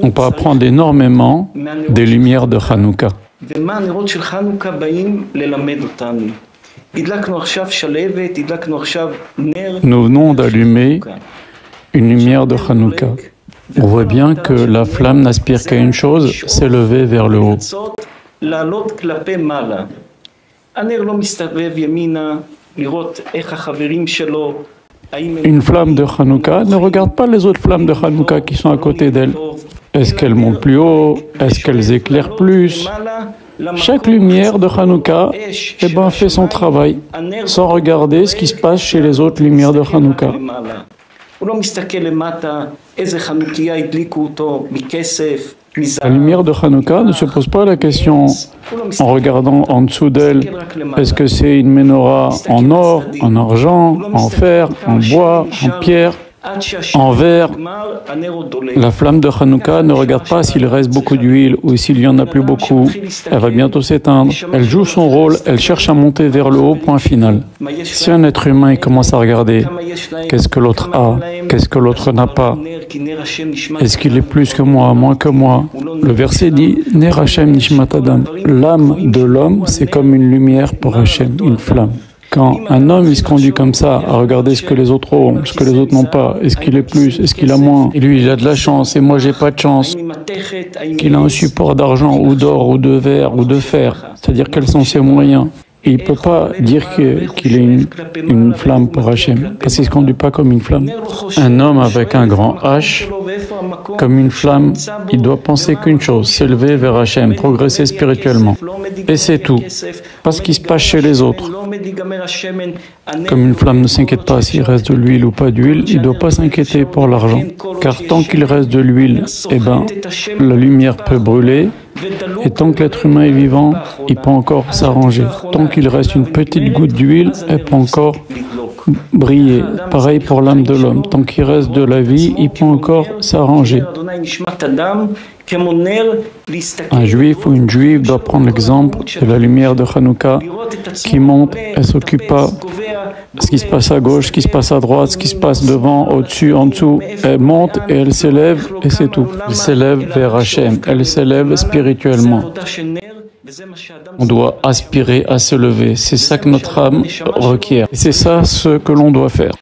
On peut apprendre énormément des lumières de Hanouka. Nous venons d'allumer une lumière de Hanouka. On voit bien que la flamme n'aspire qu'à une chose, s'élever vers le haut. Une flamme de Hanouka ne regarde pas les autres flammes de Hanouka qui sont à côté d'elle. Est-ce qu'elles montent plus haut? Est-ce qu'elles éclairent plus? Chaque lumière de Hanouka fait son travail, sans regarder ce qui se passe chez les autres lumières de Hanouka. La lumière de Hanouka ne se pose pas la question en regardant en dessous d'elle, est-ce que c'est une menorah en or, en argent, en fer, en bois, en pierre, en verre. La flamme de Hanouka ne regarde pas s'il reste beaucoup d'huile ou s'il y en a plus beaucoup. Elle va bientôt s'éteindre. Elle joue son rôle, elle cherche à monter vers le haut, point final. Si un être humain commence à regarder, qu'est-ce que l'autre a, qu'est-ce que l'autre n'a pas, est-ce qu'il est plus que moi, moins que moi? Le verset dit « Ner Hashem Nishmat Adam ». L'âme de l'homme, c'est comme une lumière pour Hashem, une flamme. Quand un homme il se conduit comme ça, à regarder ce que les autres ont, ce que les autres n'ont pas, est-ce qu'il est plus, est-ce qu'il a moins, et lui il a de la chance et moi j'ai pas de chance, qu'il a un support d'argent ou d'or ou de verre ou de fer, c'est-à-dire quels sont ses moyens. Et il ne peut pas dire qu'il est une flamme pour Hachem, parce qu'il ne se conduit pas comme une flamme. Un homme avec un grand H, comme une flamme, il doit penser qu'une chose, s'élever vers Hachem, progresser spirituellement. Et c'est tout. Pas ce qui se passe chez les autres. Comme une flamme ne s'inquiète pas s'il reste de l'huile ou pas d'huile, il ne doit pas s'inquiéter pour l'argent. Car tant qu'il reste de l'huile, la lumière peut brûler. Et tant que l'être humain est vivant, il peut encore s'arranger. Tant qu'il reste une petite goutte d'huile, elle peut encore briller. Pareil pour l'âme de l'homme. Tant qu'il reste de la vie, il peut encore s'arranger. Un juif ou une juive doit prendre l'exemple de la lumière de Hanouka qui monte, elle ne s'occupe pas de ce qui se passe à gauche, ce qui se passe à droite, ce qui se passe devant, au-dessus, en dessous. Elle monte et elle s'élève et c'est tout. Elle s'élève vers Hachem, elle s'élève spirituellement. On doit aspirer à se lever, c'est ça que notre âme requiert. Et c'est ça ce que l'on doit faire.